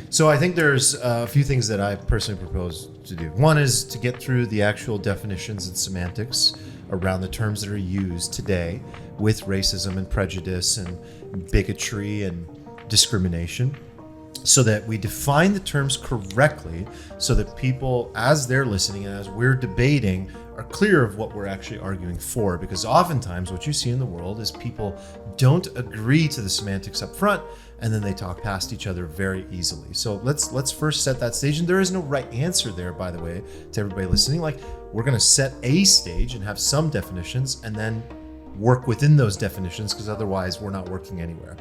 So I think there's a few things that I personally propose to do. One is to get through the actual definitions and semantics around the terms that are used today with racism and prejudice and bigotry and discrimination, so that we define the terms correctly, so that people, as they're listening and as we're debating, are clear of what we're actually arguing for. Because oftentimes what you see in the world is people don't agree to the semantics up front, and then they talk past each other very easily. So let's first set that stage. And there is no right answer there, by the way, to everybody listening. Like, we're going to set a stage and have some definitions and then work within those definitions, because otherwise we're not working anywhere.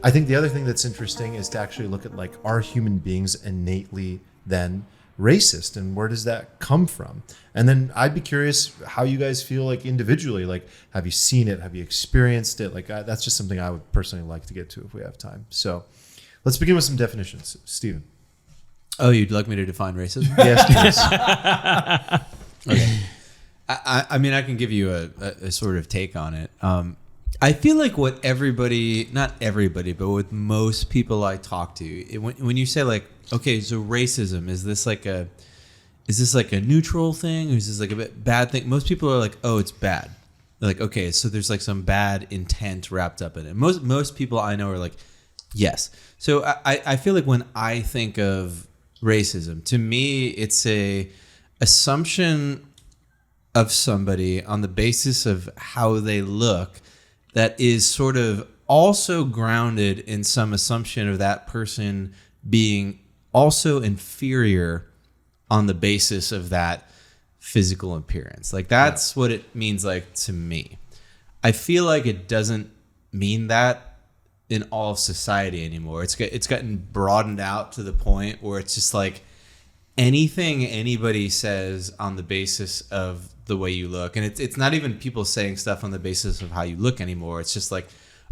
I think the other thing that's interesting is to actually look at, like, are human beings innately then racist, and where does that come from? And then I'd be curious how you guys feel, like, individually. Like, have you seen it? Have you experienced it? Like, that's just something I would personally like to get to if we have time. So let's begin with some definitions. Stephen. Oh, you'd like me to define racism? Yes, please. Okay. I mean, I can give you a sort of take on it. I feel like what everybody, not everybody, but with most people I talk to, when you say, like, okay, so racism, is this like a neutral thing, or is this like a bad thing? Most people are like, oh, it's bad. They're like, okay, so there's like some bad intent wrapped up in it. Most people I know are like, yes. So I feel like when I think of racism, to me, it's a assumption of somebody on the basis of how they look that is sort of also grounded in some assumption of that person being also inferior on the basis of that physical appearance. Like, that's what it means, like, to me. I feel like it doesn't mean that in all of society anymore. It's gotten broadened out to the point where it's just like anything anybody says on the basis of the way you look, and it's not even people saying stuff on the basis of how you look anymore. It's just like,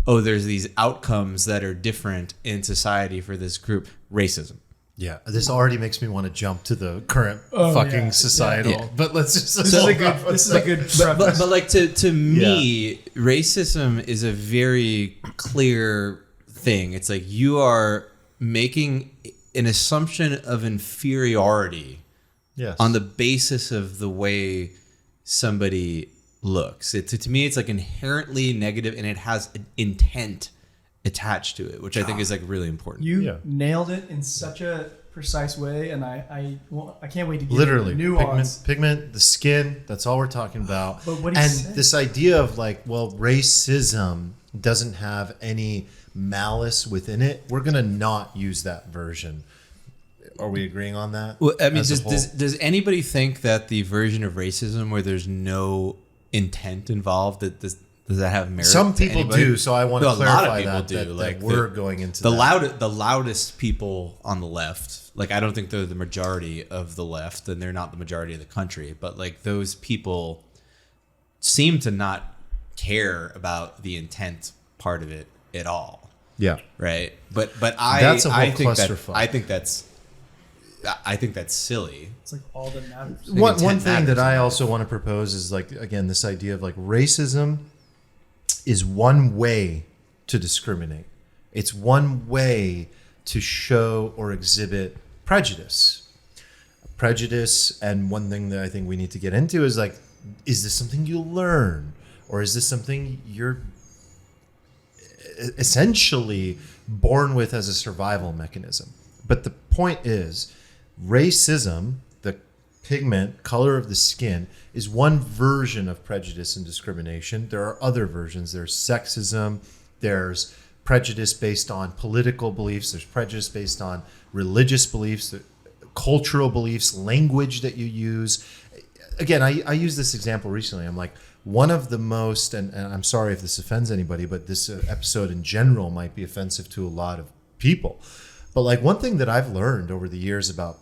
oh, there's these outcomes that are different in society for this group. Racism. Yeah, this already makes me want to jump to the current societal. Yeah. But let's just. This is a good preface. But like to me, racism is a very clear thing. It's like you are making an assumption of inferiority on the basis of the way somebody looks. To me, it's like inherently negative, and it has an intent attached to it, which I think is like really important. You nailed it in such a precise way, and I can't wait to get literally nuance. Pigment, the skin. That's all we're talking about. But what and this idea of, like, well, racism doesn't have any malice within it. We're gonna not use that version. Are we agreeing on that? Well, I mean, does anybody think that the version of racism where there's no intent involved, does that have merit? Some people do, so I want to clarify a lot of people that, do. that like we're going into the loudest people on the left. Like, I don't think they're the majority of the left, and they're not the majority of the country. But like, those people seem to not care about the intent part of it at all. Yeah. Right. But that's a whole clusterfuck. I think that's silly. It's like all that matters. One thing that I also want to propose is, like, again, this idea of, like, racism is one way to discriminate. It's one way to show or exhibit prejudice. Prejudice, and one thing that I think we need to get into is, like, is this something you learn, or is this something you're essentially born with as a survival mechanism? But the point is, racism, the pigment, color of the skin, is one version of prejudice and discrimination. There are other versions. There's sexism. There's prejudice based on political beliefs. There's prejudice based on religious beliefs, cultural beliefs, language that you use. Again, I used this example recently. I'm like, one of the most, and I'm sorry if this offends anybody, but this episode in general might be offensive to a lot of people. But, like, one thing that I've learned over the years about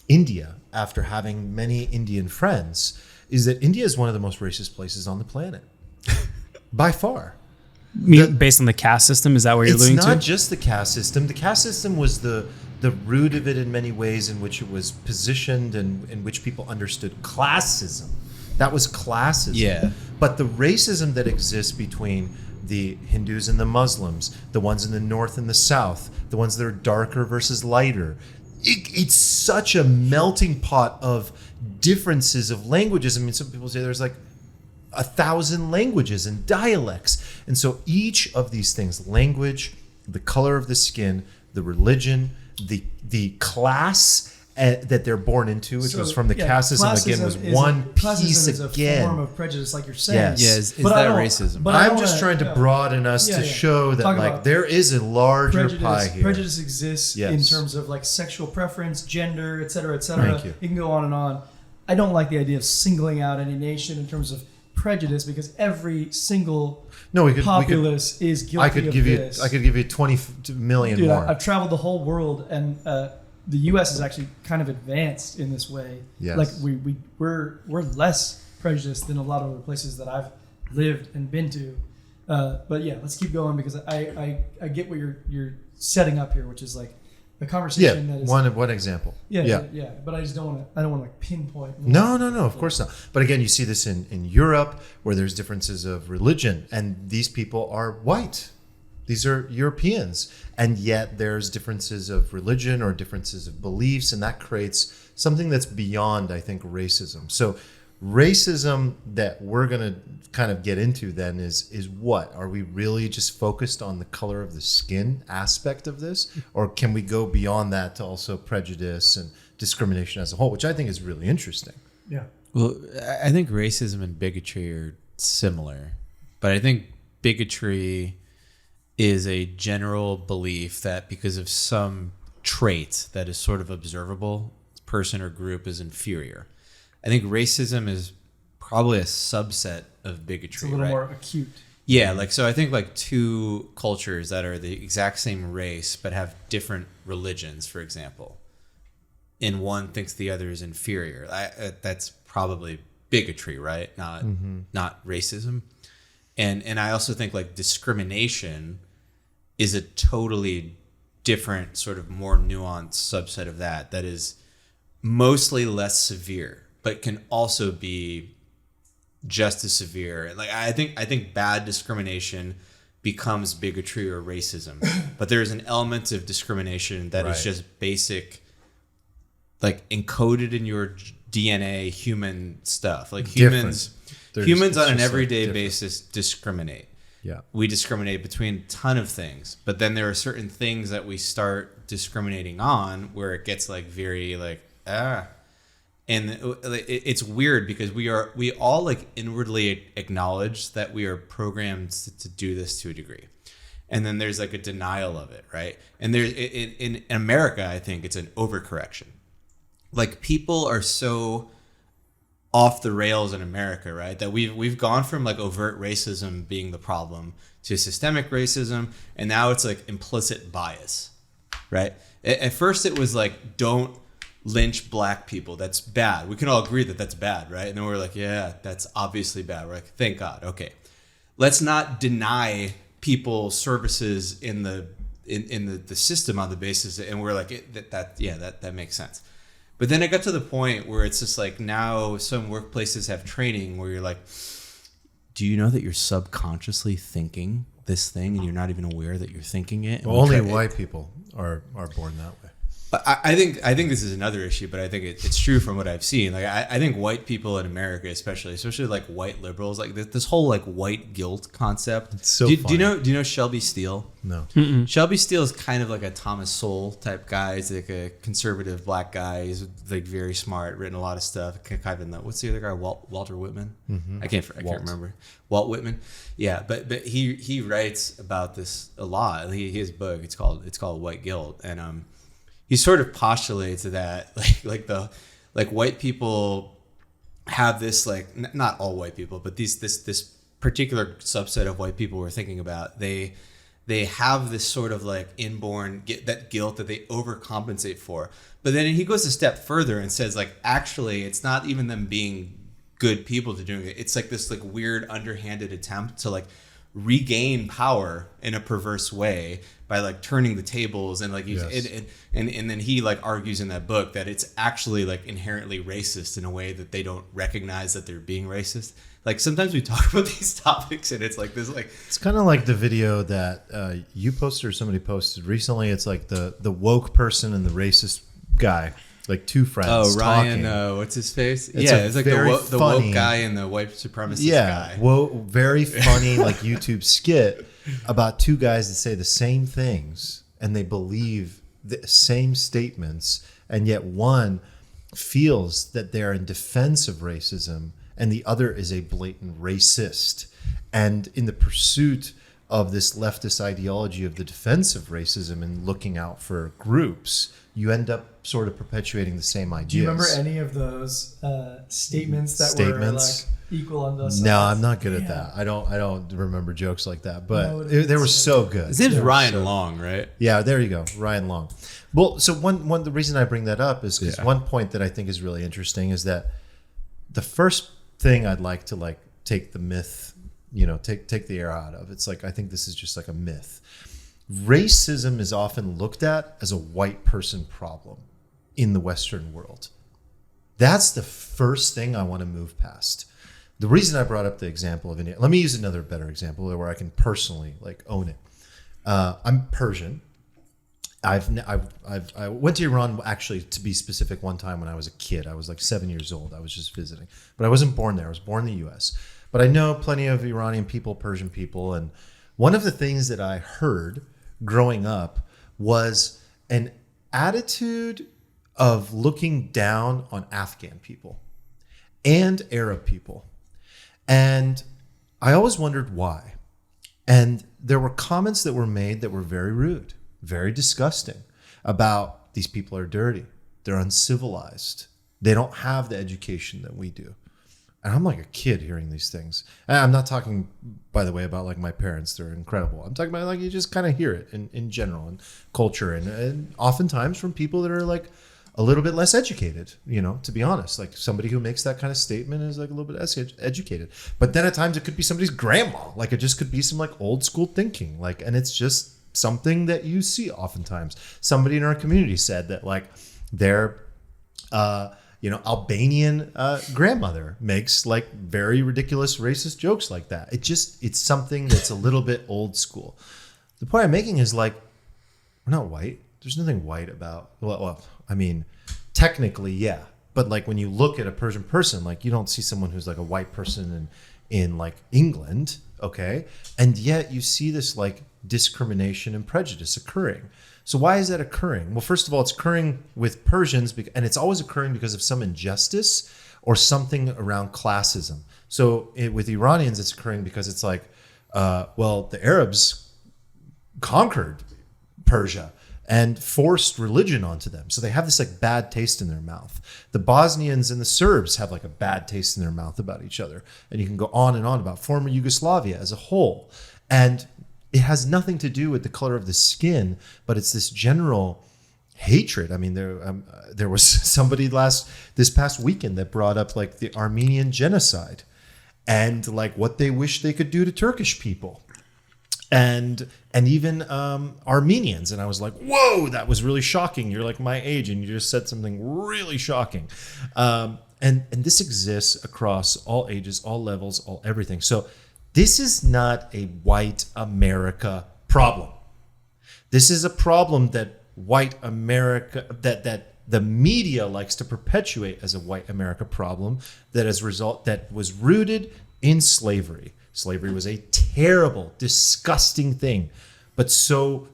India, after having many Indian friends, is that India is one of the most racist places on the planet. By far. Based on the caste system, is that what you're alluding to? It's not just the caste system. The caste system was the root of it in many ways, in which it was positioned and in which people understood classism. That was classism. Yeah. But the racism that exists between the Hindus and the Muslims, the ones in the north and the south, the ones that are darker versus lighter. It's such a melting pot of differences of languages. I mean, some people say there's like 1,000 languages and dialects. And so each of these things, language, the color of the skin, the religion, the class that they're born into, which was from the caste system again, was one piece is again. A form of prejudice, like you're saying. Yes. Yeah, is But that I don't- racism? but I I'm don't just wanna- trying to broaden us to show that Talk like about there is a larger prejudice, pie here. Prejudice exists in Yes. terms of like sexual preference, gender, et cetera, et cetera. Thank you. You can go on and on. I don't like the idea of singling out any nation in terms of prejudice because every single No, we could. populace is guilty I could of give this. you. I could give you 20 million Dude, more. I've traveled the whole world, and the U.S. is actually kind of advanced in this way. Yes. Like we're less prejudiced than a lot of other places that I've lived and been to. But yeah, let's keep going because I get what you're setting up here, which is like a conversation that is one example. yeah. But I just don't want to. I don't want to like pinpoint. one. No, of course not. But again, you see this in Europe where there's differences of religion, and these people are white. These are Europeans, and yet there's differences of religion or differences of beliefs, and that creates something that's beyond, I think, racism. So racism that we're going to kind of get into then is what? Are we really just focused on the color of the skin aspect of this? Or can we go beyond that to also prejudice and discrimination as a whole, which I think is really interesting. Yeah. Well, I think racism and bigotry are similar, but I think bigotry is a general belief that because of some trait that is sort of observable, person or group is inferior. I think racism is probably a subset of bigotry. It's a little more acute. Yeah, like so I think like two cultures that are the exact same race but have different religions, for example, and one thinks the other is inferior. That's probably bigotry, right? Not racism. And I also think like discrimination is a totally different sort of more nuanced subset of that is mostly less severe, but can also be just as severe. Like I think bad discrimination becomes bigotry or racism, but there's an element of discrimination that is just basic, like encoded in your DNA, human stuff. Like humans on an everyday basis discriminate. Yeah. We discriminate between a ton of things, but then there are certain things that we start discriminating on where it gets like very like, and it's weird because we all like inwardly acknowledge that we are programmed to do this to a degree. And then there's like a denial of it, right? And there's in America, I think it's an overcorrection. Like people are so off the rails in America, right? That we've gone from like overt racism being the problem to systemic racism, and now it's like implicit bias, right? At first it was like, don't lynch black people. That's bad. We can all agree that that's bad, right? And then we're like, yeah, that's obviously bad. We're like, thank God. Okay. Let's not deny people services in the system on the basis, and we're like, that makes sense. But then it got to the point where it's just like now some workplaces have training where you're like, do you know that you're subconsciously thinking this thing and you're not even aware that you're thinking it? Well, only white people are born that way. I think this is another issue, but I think it's true from what I've seen. Like I think white people in America, especially like white liberals, like this whole like white guilt concept. It's so do funny. you know Shelby Steele? No. Shelby Steele is kind of like a Thomas Sowell type guy. He's like a conservative black guy. He's like very smart, written a lot of stuff. Kind of in the, what's the other guy? Walter Whitman. I can't remember. Walt Whitman. Yeah, but he writes about this a lot. He has a book. It's called White Guilt, and he sort of postulates that like white people have this, like not all white people, but this particular subset of white people we're thinking about, they have this sort of like inborn that guilt that they overcompensate for. But then he goes a step further and says like, actually it's not even them being good people to doing it. It's like this like weird underhanded attempt to like regain power in a perverse way by like turning the tables and like Yes. and then he like argues in that book that it's actually like inherently racist in a way that they don't recognize that they're being racist. Like sometimes we talk about these topics and it's like this like It's kind of like the video that you posted or somebody posted recently. It's like the woke person and the racist guy, like two friends. Ryan talking. what's his face? It's It's like very the funny- woke guy and the white supremacist guy. Very funny like YouTube skit about two guys that say the same things and they believe the same statements, and yet one feels that they're in defense of racism and the other is a blatant racist. And in the pursuit of this leftist ideology of the defense of racism and looking out for groups, you end up sort of perpetuating the same ideas. Do you remember any of those statements that were like equal on those sides? No, I'm not good at that. I don't remember jokes like that, but No, they were so good. His name's They were Ryan so- Long, right? Yeah, there you go, Ryan Long. Well, so one the reason I bring that up is because one point that I think is really interesting is that the first thing I'd like to like take the myth, take the air out of. It's like I think this is just like a myth. Racism is often looked at as a white person problem in the Western world. That's the first thing I want to move past. The reason I brought up the example of India, let me use another better example where I can personally like own it. I'm Persian. I went to Iran actually, to be specific, one time when I was a kid. I was like 7 years old. I was just visiting, but I wasn't born there. I was born in the U.S. But I know plenty of Iranian people, Persian people, and one of the things that I heard growing up was an attitude of looking down on Afghan people and Arab people. And I always wondered why. And there were comments that were made that were very rude, very disgusting about these people are dirty. They're uncivilized. They don't have the education that we do. And I'm like a kid hearing these things. And I'm not talking, by the way, about like my parents. They're incredible. I'm talking about like you just kind of hear it in general and culture. And oftentimes from people that are like a little bit less educated, to be honest. Like somebody who makes that kind of statement is like a little bit less educated. But then at times it could be somebody's grandma. Like it just could be some like old school thinking. Like, and it's just something that you see oftentimes. Somebody in our community said that like their Albanian grandmother makes like very ridiculous racist jokes like that. It's something that's a little bit old school. The point I'm making is like, we're not white. There's nothing white about, well, I mean, technically, yeah. But like when you look at a Persian person, like you don't see someone who's like a white person in like England, okay? And yet you see this like discrimination and prejudice occurring. So why is that occurring? Well, first of all, it's occurring with Persians, and it's always occurring because of some injustice or something around classism. So with Iranians, it's occurring because it's like, the Arabs conquered Persia and forced religion onto them. So they have this like bad taste in their mouth. The Bosnians and the Serbs have like a bad taste in their mouth about each other. And you can go on and on about former Yugoslavia as a whole. And it has nothing to do with the color of the skin, but it's this general hatred. I mean, there was somebody this past weekend that brought up like the Armenian genocide and like what they wish they could do to Turkish people. And even Armenians. And I was like, whoa, that was really shocking. You're like my age and you just said something really shocking. And this exists across all ages, all levels, all everything. So this is not a white America problem. This is a problem that white America, that the media likes to perpetuate as a white America problem that was rooted in slavery. Slavery was a terrible, disgusting thing, but so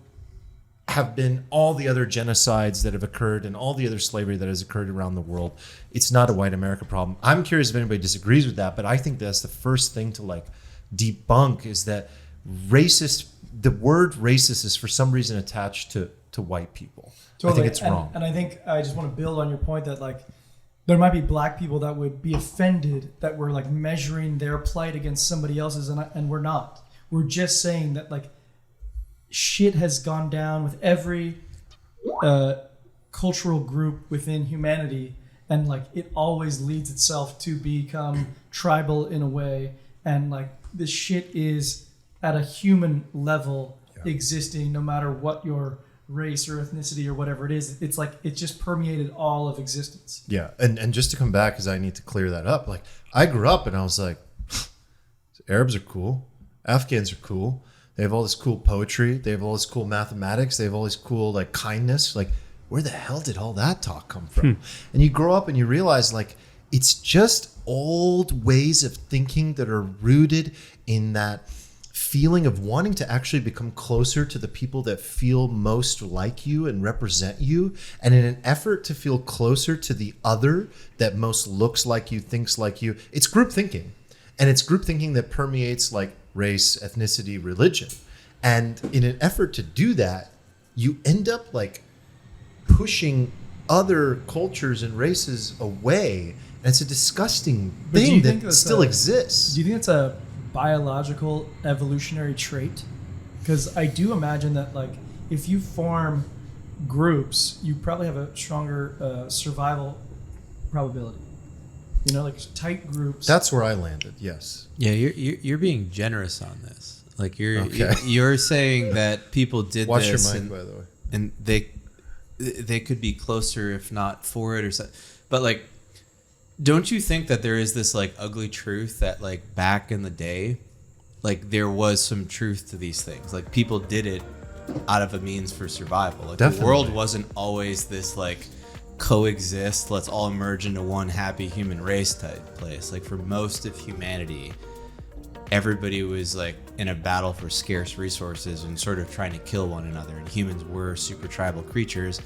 have been all the other genocides that have occurred and all the other slavery that has occurred around the world. It's not a white America problem. I'm curious if anybody disagrees with that, but I think that's the first thing to like debunk is that the word racist is for some reason attached to white people. Totally. I think it's wrong. And I think I just want to build on your point that like there might be black people that would be offended that we're like measuring their plight against somebody else's, and we're not. We're just saying that like shit has gone down with every cultural group within humanity, and like it always leads itself to become tribal in a way, and like this shit is at a human level existing no matter what your race or ethnicity or whatever it is. It's like it just permeated all of existence. Yeah, and just to come back, because I need to clear that up. Like, I grew up and I was like, Arabs are cool, Afghans are cool. They have all this cool poetry. They have all this cool mathematics. They have all this cool like kindness. Like, where the hell did all that talk come from? And you grow up and you realize like it's just old ways of thinking that are rooted in that feeling of wanting to actually become closer to the people that feel most like you and represent you, and in an effort to feel closer to the other that most looks like you, thinks like you. It's group thinking, and it's group thinking that permeates like race, ethnicity, religion. And in an effort to do that, you end up like pushing other cultures and races away, and it's a disgusting But do thing you think that that's still a- exists. Do you think it's a biological evolutionary trait? Because I do imagine that like if you form groups, you probably have a stronger survival probability. You know, like tight groups. That's where I landed. Yes. Yeah, you're being generous on this. Like Okay. you're saying that people did Watch your this mic, and, by the way. and they could be closer if not for it or something. But like, don't you think that there is this like ugly truth that like back in the day, like there was some truth to these things. Like people did it out of a means for survival. Like Definitely. the world wasn't always this like coexist, let's all merge into one happy human race type place. Like for most of humanity, everybody was like in a battle for scarce resources and sort of trying to kill one another, and humans were super tribal creatures.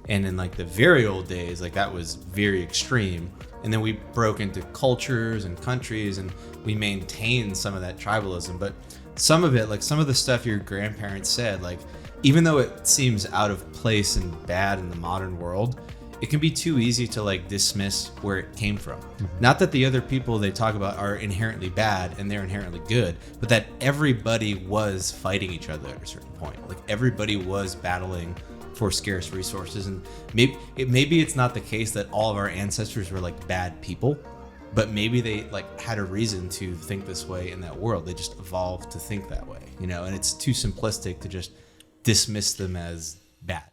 And in like the very old days, like that was very extreme, and then we broke into cultures and countries and we maintained some of that tribalism. But some of it, like some of the stuff your grandparents said, like even though it seems out of place and bad in the modern world, it can be too easy to like dismiss where it came from. Not that the other people they talk about are inherently bad and they're inherently good, but that everybody was fighting each other at a certain point. Like everybody was battling for scarce resources, and maybe it's not the case that all of our ancestors were like bad people, but maybe they like had a reason to think this way in that world. They just evolved to think that way, you know, and it's too simplistic to just dismiss them as bad.